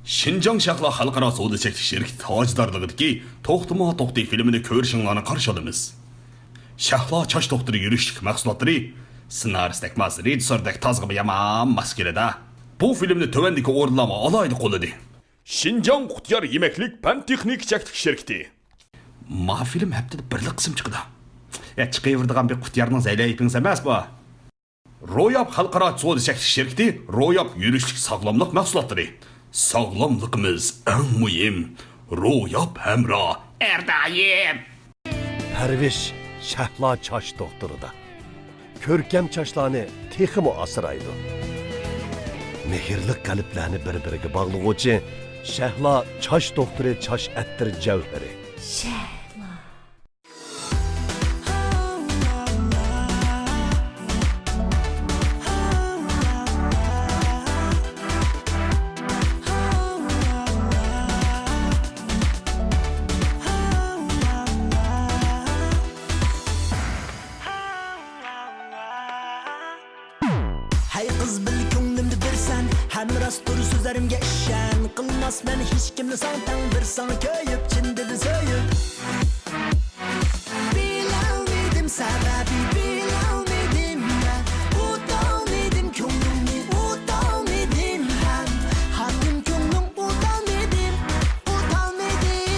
Шинжаң Шахла халқара сауда шектік шерік таждарлығыдaki Tohtima Tohti filmini көрішіңланы қаршы алымыз. Шахла чаш тоқтыры yürüşlük mahsulatları, ssenaristlik mas, rejissördek tazgımı yaman mas keledi. Bu filmni tövendeki orlama alaydı qoladı. Шинжаң Құтияр yemeklik pen texnik çektik şirketi. Ma film hepte birlik kısım çıkıdı. Çıkıverdiğen bir Құтиярның zəyləyipiniz emas bu. Royap halkara sağda çektik şirketi, Royap yürüşlük sağlamlık mahsulatları. Sağlamlığımız en mühim. Royap hemra erdayim. Perviş Şahla çaş doktoru da. Körkem çaşlarını teximi asıraydı. Mehirlik kaliplerini birbirine bağlığı Şahla çaş doktoru çaş ettir cevheri. Hey kız bil ko'nglimni bersan, ham rost tur so'zlarimga ishon. Qilmasman hech kimni santan, bir sana ko'yib chin dili so'yib. Bilolmadim sababi, bilolmadim men. O'tolmadim ko'nglimni, o'tolmadim ham. Hatim ko'nglim o'tolmadim, o'tolmadim.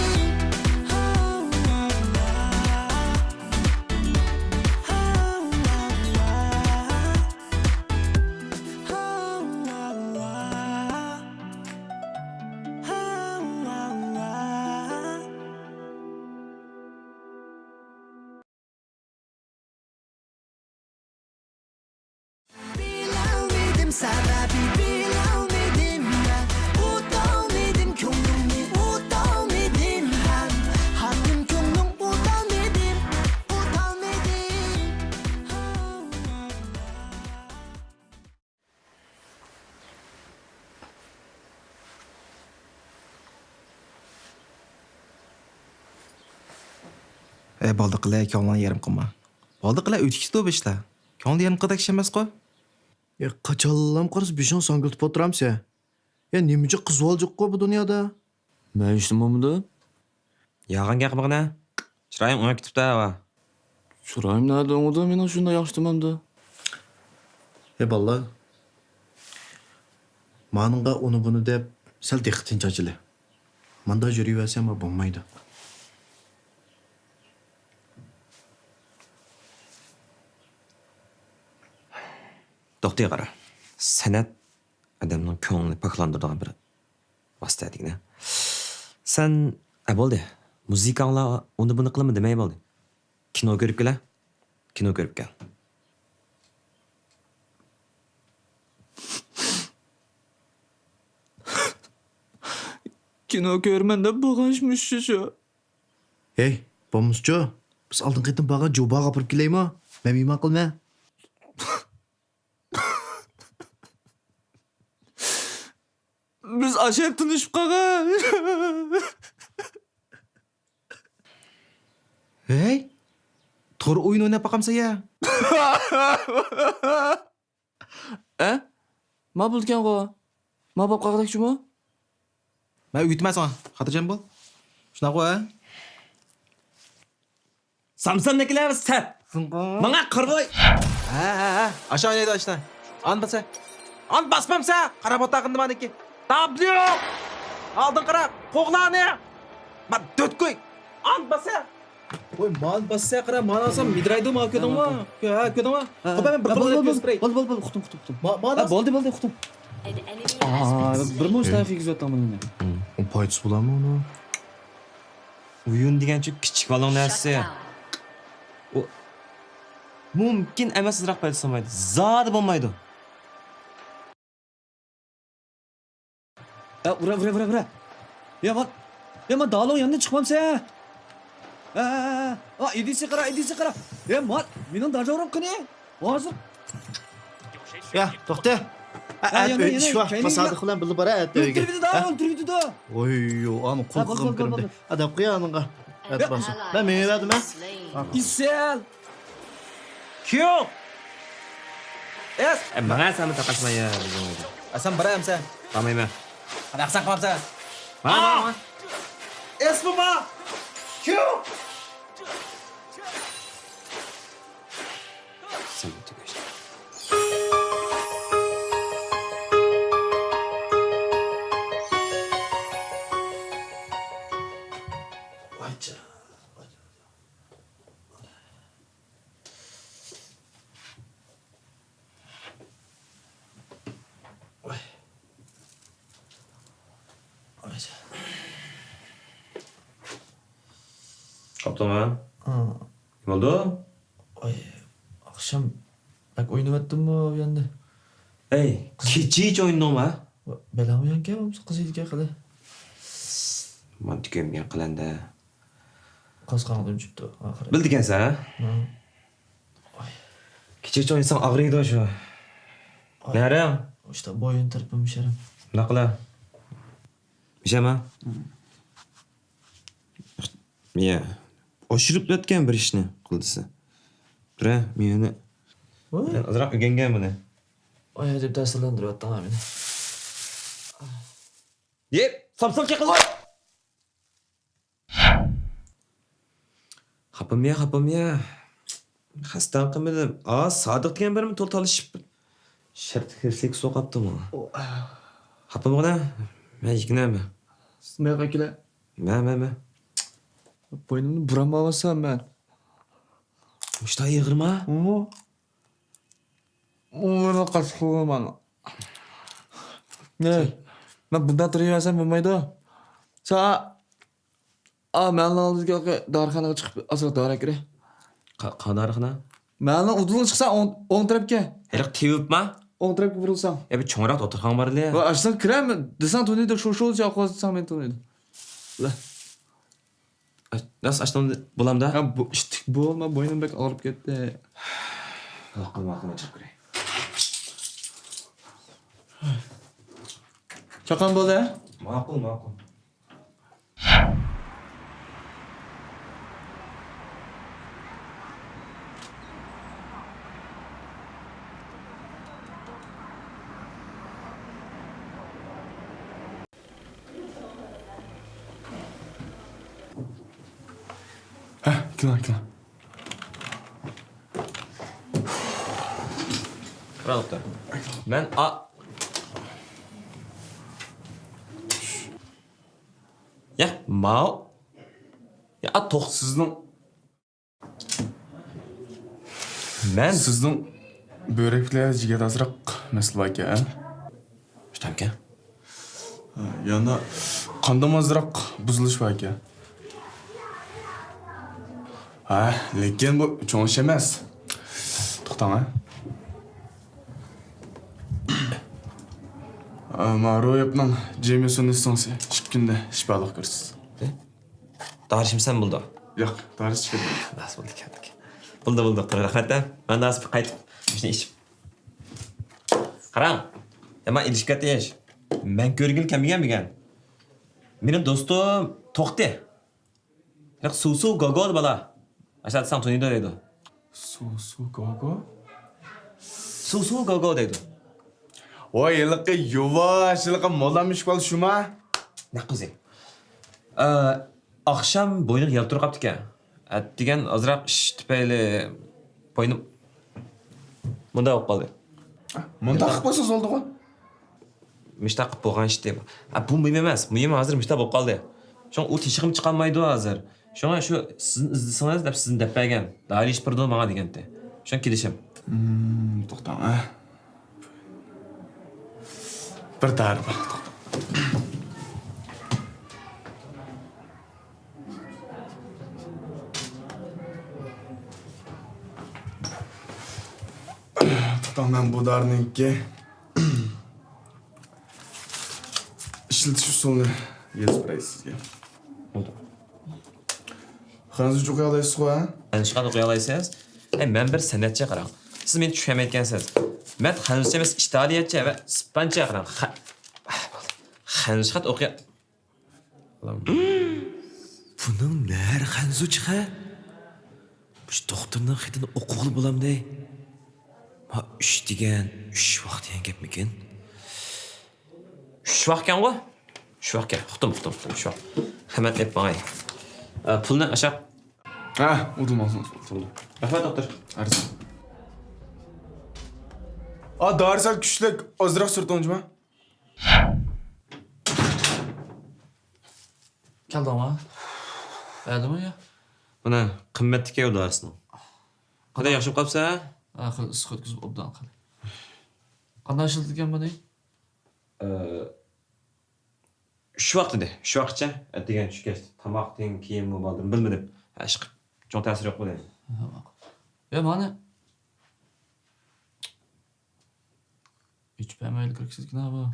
Bilolmadim sababi, bilolmadim men. O'tolmadim ko'nglimni, o'tolmadim ham. Hatim ko'nglim o'tolmadim, o'tolmadim. Bo'ldi qilay, ko'ngilni yarim qilma. Bo'ldi qilay, o'tishdi ishlar. Ko'ngilni yarim qildak emas qo'y. Kaçallam qarız bir şey sangıltıp oturam sen. Ya nemice kız olacak bu dünyada? Ben işte Mahmud'u. Yağan gapirgina. Chiroying o'ngib ketibdi va. Şurayım nerede onu da men şunda yaxşıtamamdı. Valla. Manınga onu bunu dep sel diqqatin çachili. Manda yürüyversem ama bo'lmaydi. To'xtay qara. San'at odamning ko'nglini poklandiradigan bir vosita deydi. Sen bo'ldi. Muzikanglar uni buni qilma demay bo'ldi. Kino ko'rib kel. Kino ko'rib kel. Kino görmende bağışmış şu. Hey, bomuzcu. Biz aldın qetin bağa joba qapırıp keleymi? Men mima qilma. Biz aşağı tanışıp kağa. Hey. To'g'ri o'yin o'ynab boqamsa ya. Ma bulgan qo'a. Ma bop qaqdakchi mi? Men uyutmasan. Xotirjam bo'l. Shunaqa qo'y. Samsamnikilar sat. Menga qirvoy. Ha. Aşağı oynaydi işte. An basa. An basmamsa qarab o'taqindi meniki. Tablio. Aldın qara. Qo'g'larni. Men dötkoy. An basa. Oy man bassa qara, man alsam midraydi ma ko'rdingmi? Ha, ko'rdingmi? Qo'pa men bir qilib spray. Bol uqdim. Bo'ldi uqdim. Bir muzdan fikrayapman buni. O payıts bulamı onu? O'yin degancha kichik balon narsa. O mumkin emasroq payt solmaydi. Zodi bo'lmaydi. Ura. Ya man dağılın yanına çıkmamsa. İdisi qara. Ya man, menin darjavram qani? Hozir. Ya, to'xta. İş var. Masadık bilan bilib bora atda uyga. O'ltiribdi da. Oy, yo, ama qo'rqim kirdi. Adab qo'yaningga. Atbasa. Ben meyvedim ha. İsel. Kyo. Es. Mana seni taqasma ya. Sen baramsa. Tamam. Qanaqa qilsang qilamsan? Mana. Esma. Kim? Sen tugashdi. Vaycha. Vaycha. Qoptimi? Nima bo'ldi? Ay, akşam bak oynavatdimmi bu endi? Ey, kecha o'yindingmi? Bela uyangan qiz yigitga qildi. Men tugamgan qilanda. Qozg'andim chipti oxiri. Bildigansan, ha? Kecha o'yinsang og'riydi shu. Nari? İşte boyun tırpım şerim. Nima qila? Mishama? Miya. Oshirib yotgan bir ishni qildisi. Tura, miyani. Men ozroq o'rgangan buni. Ay deb ta'sirlantiryapti meni. Yep, samsonga qildi. Xapamiya. Xastan qilmadim. Sodiq degan birimi to'l talishib. Shart refleks so'qaptimi? Xapamag'ana. Men yig'nami. Nima qila? Ma. Boynumni buramavsam men. Mushta yig'irma. Meni qasqo'man. Ne? Ben bundan turaversam bo'lmaydi. Sa men oldimga dorixonaga chiqib ozroq dori kerak. Qanarxona? Meni udulun chiqsa o'ng tarafga. Haliq tevibma? O'ng tarafga burilsam. Ya bir cho'ngroq o'tirgan bor-le. Va ashsan kiram desam to'nida shu qo'zsam men to'nida. La. Nasıl açtım bulamda? Ha bu işte bu olma boynum bek ağrıp gitti. Aklıma çıkıp kırayım. Çakan böyle. Makul. Kılan. Rahatlar. Ben Ya mal. Ya toksuzluğun. Ben Sizдің börekler jiget azırak mesele var ki, ha? Şutam ki. Yana kandam azırak buzuluş var ki. Ha, lekin bu çoğun iş emas. To'xtang, ha? Maroyevning Jameson essensi shipkunda shipaliq kirsiz. Darışım sen buldu. Yo'q, dars chiqadi. Nasıl bulduk kendik? Buldu. Rahmetle. Ben nasıl kayıt. İşte iş. Karam. Ya ben ilişkide yaş. Ben görgün kemigen. Benim dostum Tohti. Yak su gogo bala. Aşağı sen Tony dedi. Su gogo. Su gogo dedi. Oy, yılıqı yuvaş, yılıqı molamış bal şuma. Ne kızı? Akşam boynuk yaltır kaptık ya. Digen azrak tüpeyle boynum. Bunda ok kaldı. Munda qıpasız oldu ғой. Müştak boğan işte. Bu mühim emas. Mühim hazır müştak ok kaldı. Şu an o tişiğim çıkamaydı hazır. Şu an şu sizin izlesiniz de sizin depegen. Daha iş pardon bana digende. Şu an gidişim. To'xtang, ha. Bir tarif. To'xtang, men bu dorininki ishlatish usulini yozib beray sizga. Oldu. Hangi o'qiy olasizku, ha? Ben çıkan okuyalaysanız, ben bir sanatçı qaram. Siz beni tushunmayotgansiz. Ben hanuzcha emas, italiyatcha va ispancha qaram. Hanuzchat o'qiy. Bunun nari hanuzcha? Bu doktorning xitini o'qig'il bo'lamday. Ha, 3 degan, 3 vaqt degan gapmikin? Şu vakken o. Şu vakken. Uqtum. Şu vak. Hemen hep bana. Pulni aşağı. Ha, udulmasın. Rahmet doktor. Arz. Darisal güçlük azırak sürt oncuma. Geldi ama. Geldi mi ya? Buna kıymetli kev doğarsın. Hadi yaşım kapsa. Akıl ısık ötküzüp obdan kal. Qanday işletilgan bu ne? Şu vakti de. Şu vakitçe. Degan tushgach tamoqning kiyim mi bo'ldim bilmadim. Aşk. Çok ta'sir yo'q bo'ladi. Ya mana. Hiç beğenmeyeli kırksızlık ne bu?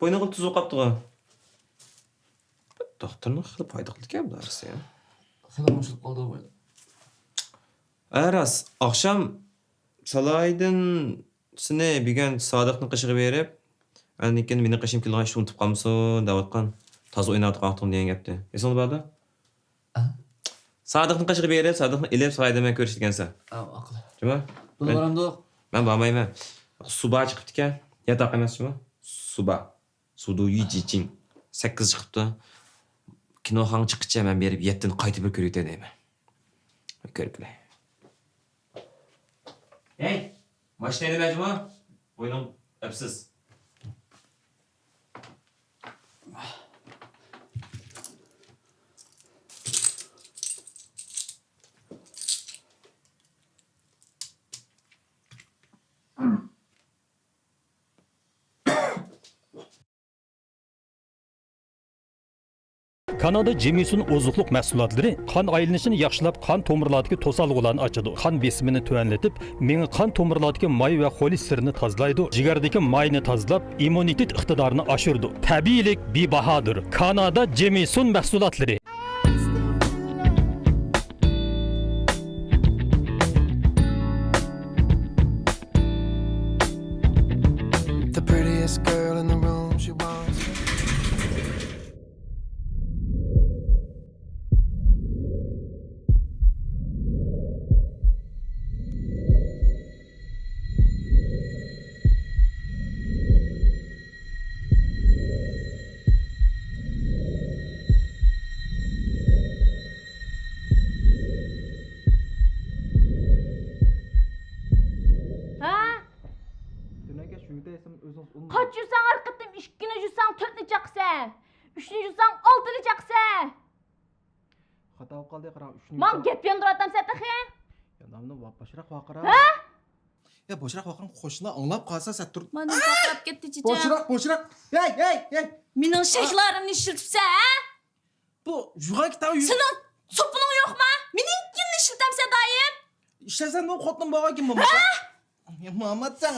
Boyuna qıl tuzu qaptı o. Doktorun xili payda qıldı ki bu darısı ya. Xila hoşluk oldu bu. Aras, akşam salaydın sine bir gün Sadık'ın qışığı berip, anniken meni qışım kelgan şunu unutup qalmısın, davatqan. Taz oynadık aqtın deyen gapti. Esin barda? Sadık'ın qışığı berip, Sadık'ın elep salayda men görüşdügensen. Akıl. Cuma? Dolarım da yok. Ben barmayman. Suba chiqibdi ekan. Yataq emas cuma? Suba. Sudu yijicin. 8 chiqibdi. Kinoxon chiqqicha men berib 7ni qaytib bir ko'raylik deyman. Ko'riblar. Hey, mashinani majmu? Bo'ynim ipsiz. Kanada Jemisun ozuqluq mahsulotlari qon aylanishini yaxshilab, qon tomirlaridagi to'salg'ularni ochadi. Qon besimini tuvanlatib, menga qon tomirlaridagi may va xolesterinni tozalaydi. Jigardagi mayni tozalab, immunitet iqtidorini oshirdi. Tabiiylik bebahodir. Kanada Jemisun mahsulotlari. The prettiest girl in the room, she wants. Kaç yüzsen arkadaşım, 3 güne yüzsen 4'lü çaksan. 3'lü yüzsen 6'lı çaksan. Xato qildi, qara 3 Man gep yonduratım sen taxı. Ya namni boshroq vaqira. Ha? Ya boshroq vaqirni qo'shnilar anglab qolsa sat tur. Mana takrab ketdi chicha. Boshroq. Hey. Mening shayxlarimni ishiltibsa, ha? Bu juğan kitabı Senin sopunun yok mu? Meninkini ishiltamsa doim. İşlersen ne xotin bo'lgan kim bu? Ya Muhammad sen.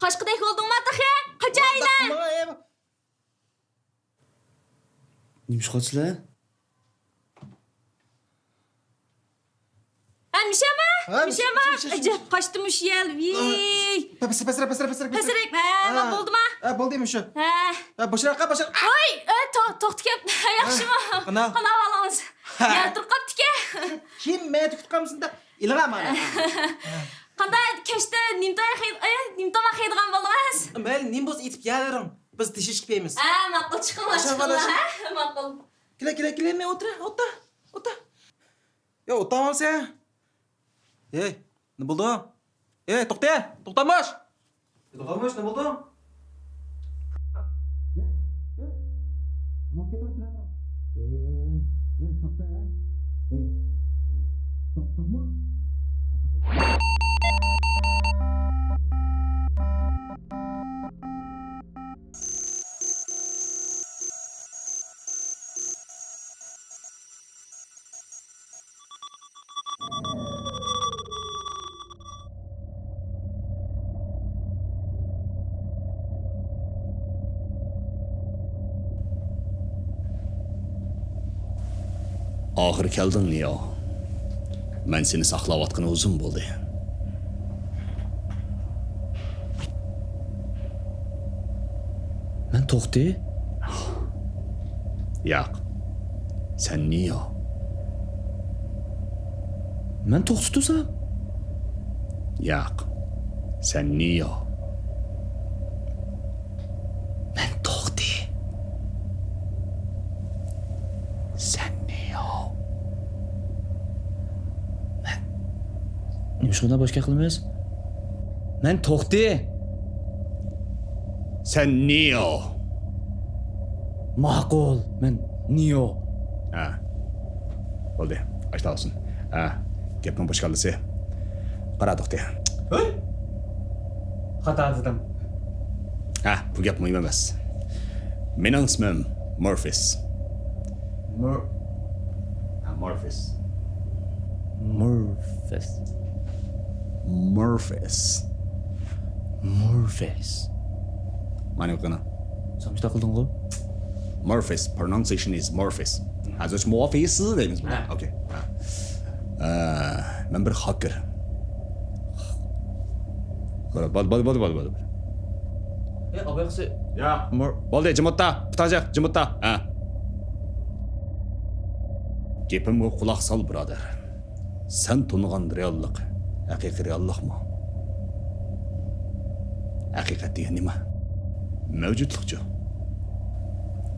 Kaşkıdek oldun mu tıkı? Kaçayla. Neymiş kaçla? Ha mişema? Ha, Mişema? mişema. Acep kaçtımış yel. Viy. Pesirek. Pesirek be. Bak oldu mu? Buldum şu. Ha. Boşuna kap. Oy, toxtu kep. Yaxşı mı? Qanaq? Qanaq balаңыз? Ya tur qaptı ke. Kim me tutqamsın da ilgam ana. Qanday keşte nimtama xeydigan boldunuz? Mel nimbos itip gelirim. Biz dişi çıkmayız. Ha, maqul chiqinglar, chiqinglar, ha? Maqul. Kile me otur. Ya otamam sen. Hey, ne buldun? Hey, toxtamış. Ne buldun? Ahır keldin ya. Ben seni saklavatqını uzun buldu. Ben Tohti. Yok. Sen niye? Ben Tohti tutsam. Yok. Sen niye? Ben Tohti. Sen niye? Neymiş ondan başka kılmayız? Ben Tohti. Sen niye? Makul. Ben Neo. Ha. Oldu. Açta olsun. Ha. Gepin boşkaldısı. Qara Tohti. Hata dedim. Ha, bu gep mühim emas. Mening ismim Murphys. Murphys. Murphys. Murphys. Murphys. Mani qana. Sen işte kıldın o? Murphys. Pronunciation is Murphys. Hazır Murphys deyimiz bu. Okay. Ben bir hacker. Bol. Abayaksı. Ya. Boldu, cımıtta. Tutacak, cımıtta. Ha. Gepimge kulak sal, birader. Sen tanıgan reallik, haqiqiy reallikmi? Haqiqat degan nima? Mavjudlikchi.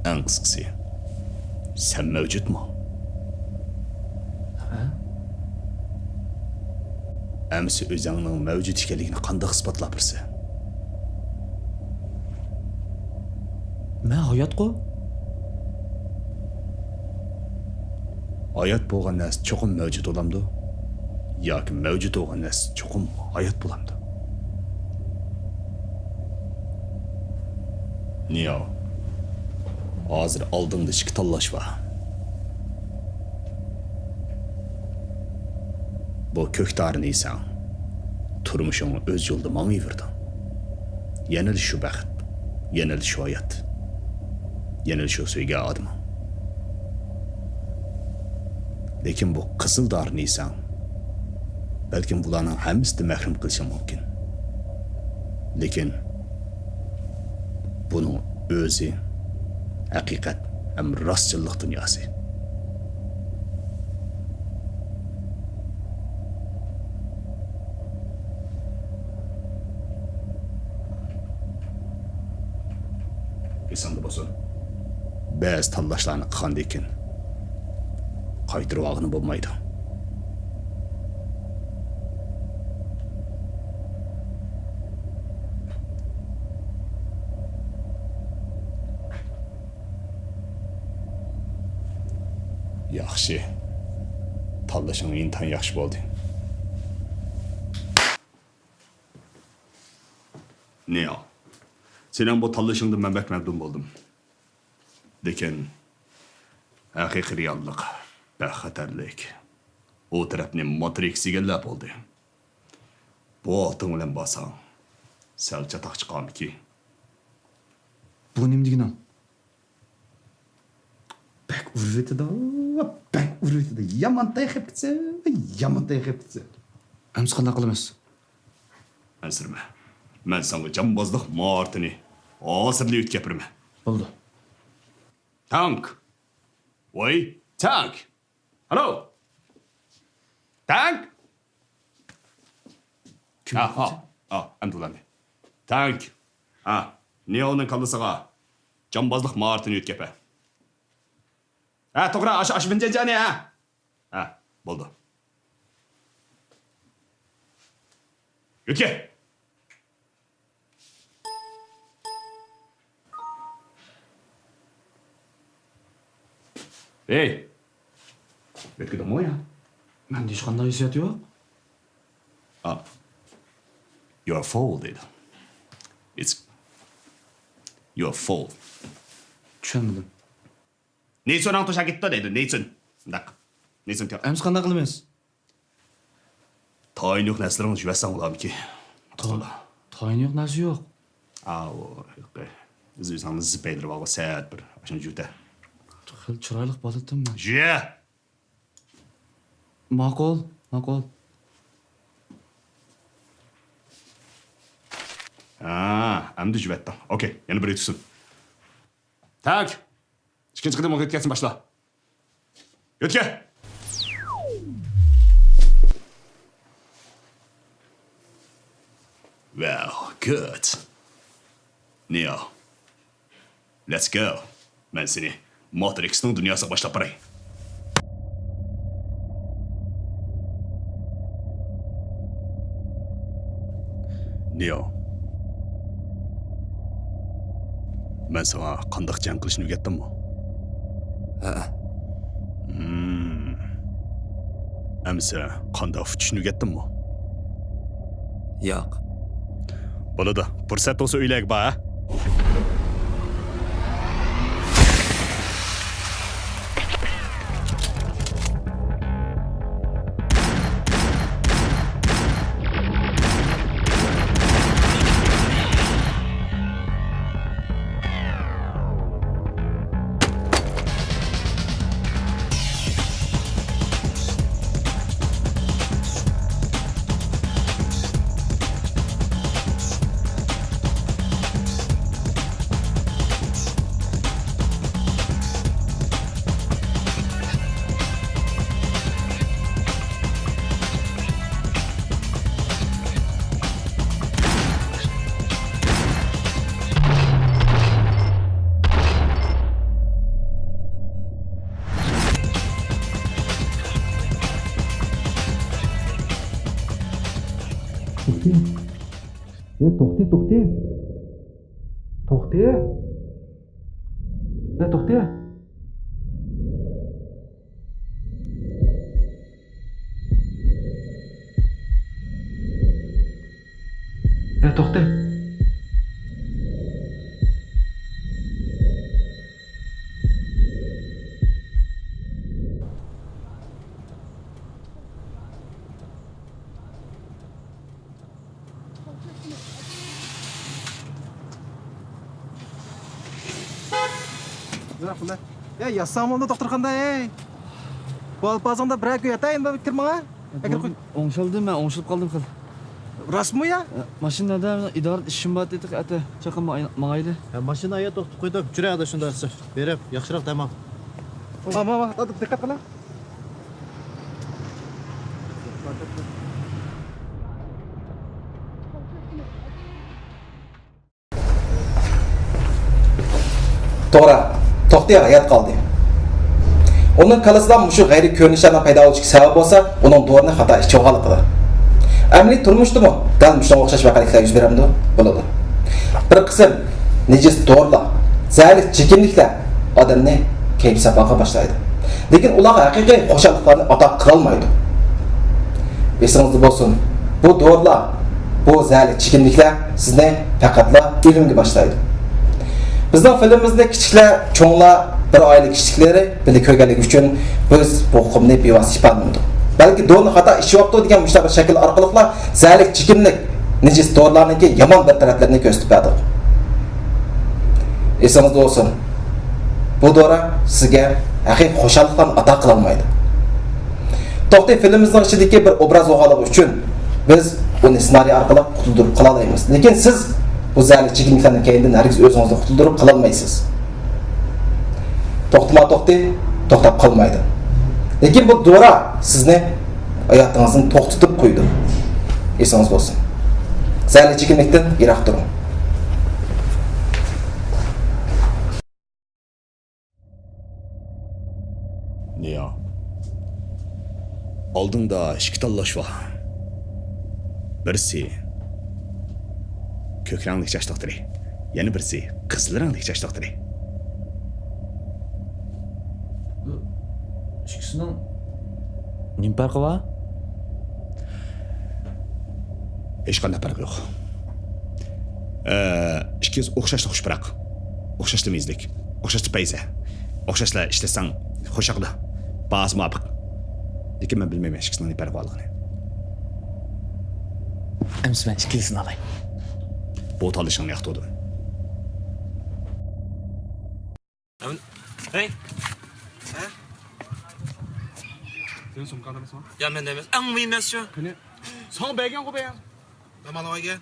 Eng qisqasi. Sen mavjudmi? Amsi o'zingning mavjud ekanligini qanday isbotlab birsi? Ben hayat ko. Hayat bo'lgan narsa cho'qim mavjud bo'lamdi yoki mavjud bo'lgan narsa cho'qim hayot bo'lamdi? Niyo? Hozir oldingda ikki tanlash bor. Bu ko'ktarini yeysan, turmushingni o'z yo'lida mangiyverding. Yanada shu baxt, yanada shu hayot, yanada shu sevgi odam. Lekin bu qizil dorini yeysan, balkim bularning hammasini mahrum qilishi mumkin. Lekin buning o'zi haqiqat ham rostchilik dunyosi. Esanda bo'lsin. Ba'zi tanlashlarni qilgandan keyin qaytirib olg'ini bo'lmaydi. Yaxshi. Tanlashing intan yaxshi bo'ldi. Ne o? Senin bu tanlashingdan men bak memnun bo'ldim. Lekin haqiqiy reallik bexatarlik. O tarafni Matrix egallab oldi. Bu oting bilan bosang, Sal çataq chiqqanmiki. Bu nima deganing? Bak urvetida, bak urvetida. Yomon tayqib ketsa, yomon tayqib ketsa. Amsi qanday qilamiz? Ansirma. Men senga jambozlik mahoratini hozirlik o'tkazirman. Bo'ldi. Tank. Voy, tank. Hallo. Tank. Amdulami. Tank. Neo'ning kallasiga jambozlik mahoratini o'tkazpa. To'g'ri, ash binjani, bo'ldi. O'tga. Hey. O'tga domo ya. Menda hech qanday hissiyat yo'q. Your fault, dedi. It's your fault. Tushunmadim. Neyson to'sha ketdi dedi. Neyson. Ndaq. Neyson tyor. Amsi qanday qilamiz? Toyni yo'q narsalarni juvasan bo'lamiki. Toyni yo'q narsa yo'q. O'zingni zipaydirib olib saat bir. Shuni juda. Xil chiroyli bo'ladimi? Jiya. Ma'qul, ma'qul. Endi juvatdim. Okey, yana bir aytsin. Tak. İkinci qadam o'tkazsin boshla. O'tga. Well, good. Neo. Let's go. Men seni Matrix'ning dunyosiga boshlab boray. Neo. Men sana qanday jang qilishni o'rgatdimmi? Amsa qanday futishni o'rgatdimmi? Yo'q. Bo'ladi. Fursat bo'lsa o'ylaylik ba. Tohti. Tohti. Tohti. Rahmat. Ya yassam onda doktorxonada, ey. Bu alpazonda bir kun yatay, endi kirma. Agar O'ngshildim, men o'ngshilib qoldim xil. Rostmi ya? Mashinada idora ishim bor dedik, ata. Chaqim mangayli. Mashinaga to'xtatib qo'ydik. Juraydi shunda berib, yaxshiroq tamom. Mama, diqqat qiling. To'g'ri, Tohti hayot qoldi. Uning kalasidan mushu g'ayri ko'rinishlardan paydo bo'lishiga sabab bo'lsa, uning to'g'rini xato ish cho'g'aliqdi. Amaliy turmushdimi? Dal shunga o'xshash voqealar yuz beramdi, bo'ladi. Bir qism nejis to'g'rilar, zalik chekimliklar odamni kayf safoga boshlaydi. Lekin ular haqiqiy xo'shalliklarni ato qila olmaydi. Esingizda bo'lsin, bu to'g'rilar, bu zalik chekimliklar sizni faqatla o'limga boshlaydi. Bizning filmimizda kichiklar, cho'nglar, bir oila kichiklari buni ko'rganligi uchun biz bu hukmni bevosita ifodalaymiz. Balki do'ni xato ish vaqti degan mushtaqa shakl orqali zalik chekimlik necis doğrularınki yaman bir taraflarını gösterdik. Esinizde olsun. Bu doğru sizge haqiqiy xo'shalliklarni ato qilolmaydi. To'xti filmimizning ichidagi bir obraz o'g'aligi uchun biz uni ssenariy orqali qutuldirib qila olamiz. Lekin siz bu zali chekimliklardan keyin hargiz o'zingizni qutuldirib qila olmaysiz. To'xti to'xtab qolmaydi. Lekin bu dora sizni hayotingizni to'xtatib qo'ydi. Esingiz bo'lsin. Zali chekimlikdan yiroq turing. Niyo. Oldingda ikki tanlash bor. Birisi ko'k rangli chash doktori, yana birisi qizil rangli chash doktori. İkisining nima farqi bor? Hech qanday farq yo'q. Ikkingiz o'xshashli xushbiroq. O'xshashli mezlik, o'xshashli payza. O'xshashla ishlasang xo'shaqda. Ba'zi muvofiq. Lekin men bilmayman ikkisining nima farqi borligini. Ems men ikkilisini olay. Bu tanlashingni yoqtirdim. Hey. Senin sumkanda mısın? Ya men demes. Ang mühim mes şu. Hani sana beğen ko beğen. Tamam oy gel.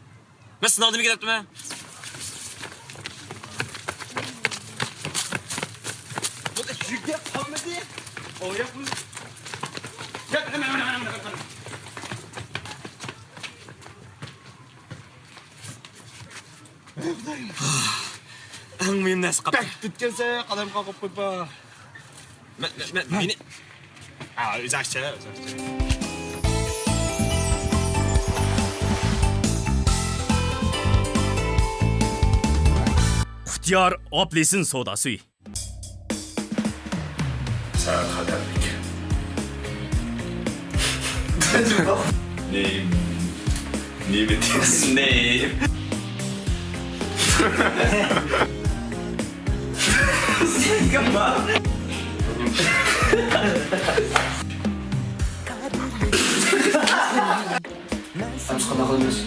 Ben sınavda mı gidiptim ha? Bu da şükür kalmadı. Oya bu. Gel hemen. Ang mühim nes kapı. Bek tutkense kadar kalkıp koypa. Beni... Uzakça. ixtiyor oplisin sodasi. Sen kaderlik. Neyim? Ne bitiyorsun? Neyim? Sıkma. Ems qanaqa qilamiz?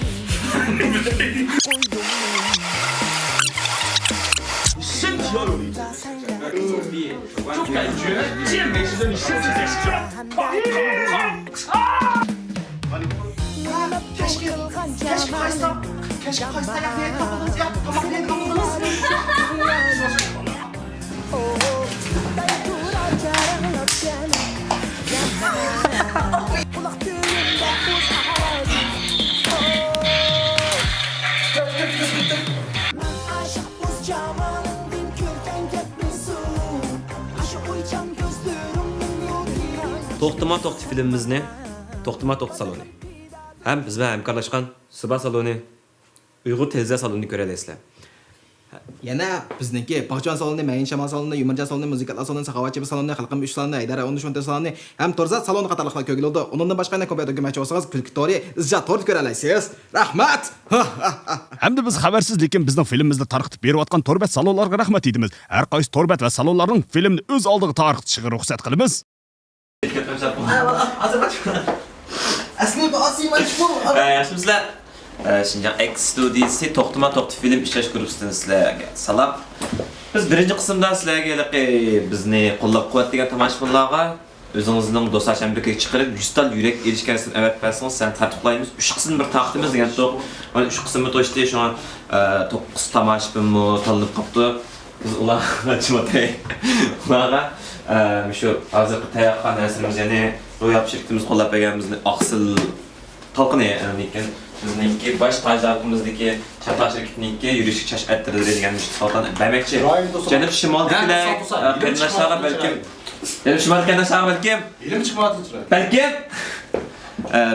Tohti filmimizni Tohti salonu. Hem biz bilan hamkorlashgan Suba salonu, Uyg'ur televiziya salonini ko'rasizlar. Yana bizniki Paqjon saloni, Mayin Shamal saloni, Yumarja saloni, Muzikatlar saloni, Saxovatchi saloni, Xalqim 3 saloni, Aydara 13 saloni ham To'rzat saloni qatorliqlar ko'rildi. Undan boshqa yana kompyuter ko'makchi bo'lsangiz, Kulkitori, izjat to'rt ko'ra olasiz. Rahmat. Hamda biz xabarsiz lekin bizning filmimizni tarqitib berayotgan Torbat salonlarga rahmat deymiz. Har qaysi Torbat va salonlarning filmni o'z oldiga tarqitishiga ruxsat qilamiz. Asli bu asli majbur. Yaxshimizlar? Şinjan X studiyasi Tohti film ishlash guruhidan sizlarga salom. Biz birinchi qismda sizlarga bizni qo'llab-quvvatlagan tomoshabinlarga o'zingizning do'stlarchamlikka chiqarib 100 tal yurak erishgansiz avat bersangiz sen tartiblaymiz. 3 qism bir taqdimiz degan to'q. Mana 3 qismni to'shdi shu 9 tomoshabinmi tanlab qopti. Biz ularga chimotay. Ularga shu hozirgi tayyorlagan narsamiz ya'ni ro'yab shirkatimiz qo'llab berganimizni oqsil talqini ekan. Bizniki baş tajlarimizdagi Çatlaq shirkatininki yurish chash attirdi degan saltan bermoqchi. Janub shimoldagilar qarindoshlarga balkim Ilim chiqmayapti turadi. Balkim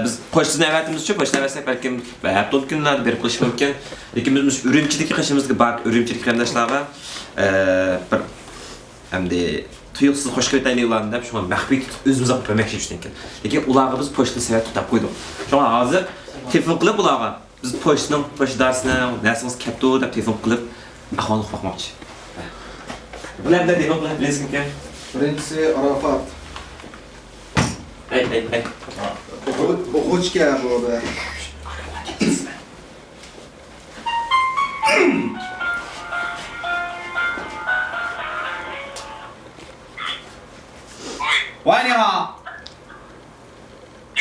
biz qo'shni avatimiz-chi, qo'shni avatsak balkim hafta kunlarda berib qo'yish mumkin. Lekin biz Urumchidagi qishimizga bak Urumchilik qarindoshlarga bir hamda tuyuqsiz xo'sh ko'taylik ularni deb shunga maxfiy o'zimizga bermoqchi ekan. Lekin ularga biz pochta savat tutab qo'ydik. Shunga hozir telefon qilib ularga biz pochta darsini narsangiz katta deb telefon qilib ahvolni boqmoqchi. Bularda telefon qilib bilasizmi ekan? Birinchisi Arafat. Hey. O'quvchiga bo'ldi.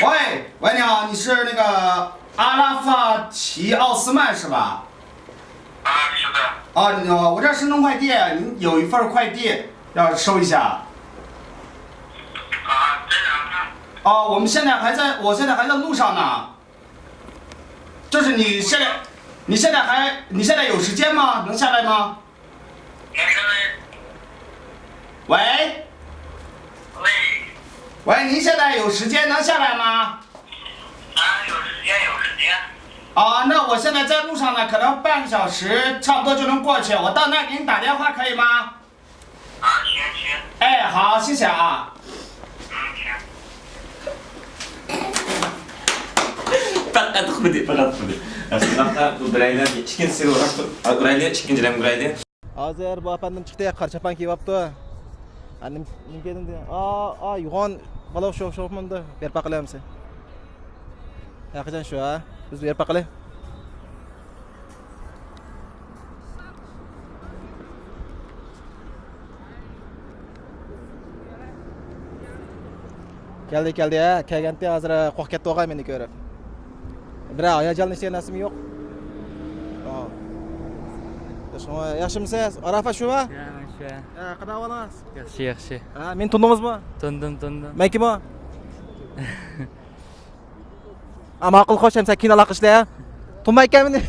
喂，你好，你是那个阿拉法提奥斯曼是吧？是的。我这是弄快递，您有一份快递要收一下。这样啊，我现在还在路上呢。就是你现在有时间吗？能下来吗？喂，您现在有时间能下来吗？有时间。那我现在在路上呢，可能半个小时差不多就能过去。我到那给你打电话可以吗？行。哎，好，谢谢啊。فقط خودی. برایده چیکن سیرو رفت. برایده چیکن جلم برایده. Hozir bu apandim chiqdi, qarchapan kiyapti. Nim kedim de. Yo'g'on bola sho'pmanda berib baqalamsiz. Yaqin shu ha. Biz berib baqalay. Keldi ha. Kelganda hozir qo'rqib ketdi o'g'ay meni ko'rib. Biroq hayajonli hech narsim yo'q. Yaxshimisiz? Arafa shumi? Yaxshi. Qanday ahvolingiz? Yaxshi. Men tundingizmi? Tundim. Men kimman? Ma'qul xo'sham sen kinolar qilishlar. Tunmay ekanmini?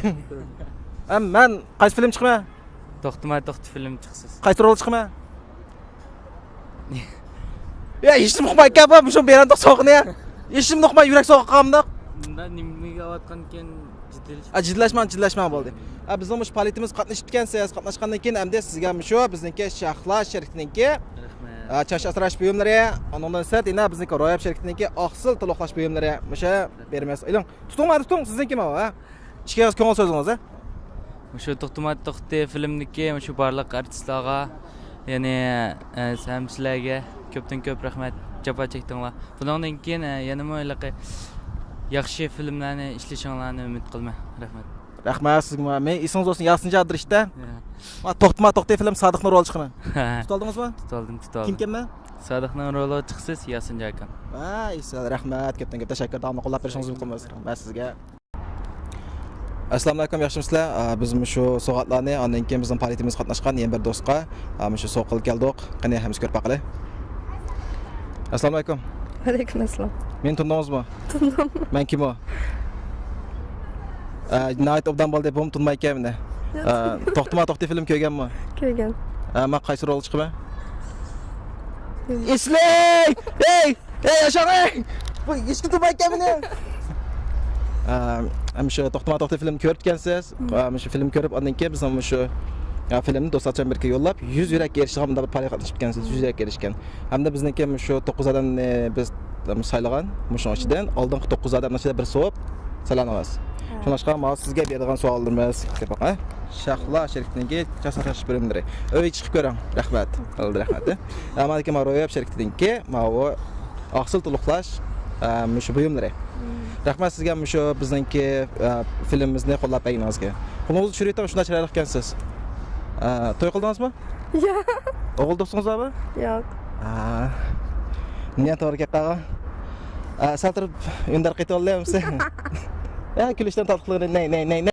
Men qaysi film chiqman? To'xti film chiqsiz. Qaysi rol chiqman? Ishim uqmay ekanman, shu beran so'qni. Ishimni uqmay yurak so'qib qolgandim. Bunda nimaga otgan ekan Jiddlashman bo'ldi. Bizning mush faoliyatimiz qatnashibgansiz, qatnashgandan keyin hamda sizga shu bizniki Shahla shirkatiniki chash asrash buyumlari, ondan so'ng yana bizniki ro'yab shirkatiniki oqsil to'liqlash buyumlari musha beramiz. Iling, tuting, siznikimi ha? Ishga ko'ngil so'zingiz ha? Shu to'xti filmniki shu barliq artistlarga, ya'ni sizlarga ko'p rahmat, javob chekdinglar. Bundan keyin yana mo'yliqi yaxshi filmlarni ishlashinglarni umid qilman. Rahmat sizga. Men esingiz olsin, Yasinjadir ishda. To'xti film Sodiqning roli chiqaman. Tutaldingizmi? Tutoldim. Kimman? Sodiqning roli chiqsiz, Yasinja akam. Rahmat, ko'p tashakkur. Davomli qo'llab berishingizni umid qilamiz. Rahmat sizga. Assalomu alaykum, yaxshimisizlar? Biz shu so'g'atlarni ondan keyin bizning faoliyatimiz qatnashgan yana bir do'stga shu so'qil keldik. Qani hamiz ko'rib baqalay. Assalomu alaykum. Alaykum assalom. Men tundingizmi? Tundim. Men kimman? Night obdan bo'ldi, bom tunmay ekanmini. To'xti film ko'rganmi? Ko'rgan. Men qaysi rol chiqaman? Islay! Hey, yashang! Bu ishga tunmay ekanmini. Shu to'xti film ko'rgansiz. Shu film ko'rib ondan keyin biz ham shu filmni do'stlarcha birga yo'llab 100 yurak erishgan bir parga qatnashibgansiz. 100 yurak erishgan. Hamda bizniki shu 9 odamni biz saylagan, shuning ichidan oldingi 9 odamning ichida bir so'p saylanamiz. Shuningdek, men sizga beradigan savollarimiz deb baqa. Shahla shirkatiniki jasarash birimlari. O'y chiqib ko'ring. Rahmat. Rahmat. Amalga ro'yab shirkatiniki ma'vo oqsil to'liqlash shu buyumlari. Rahmat sizga shu bizningki filmimizni qo'llab berganingizga. Qo'lingizni tushirayotgan shunday chiroyli ekansiz. To'y qildingizmi? Yo'q. O'g'il do'stingizmi? Yo'q. Niyat to'g'ri qilgan. Saltirib undar qayta olamsiz? Kulishdan tatqilini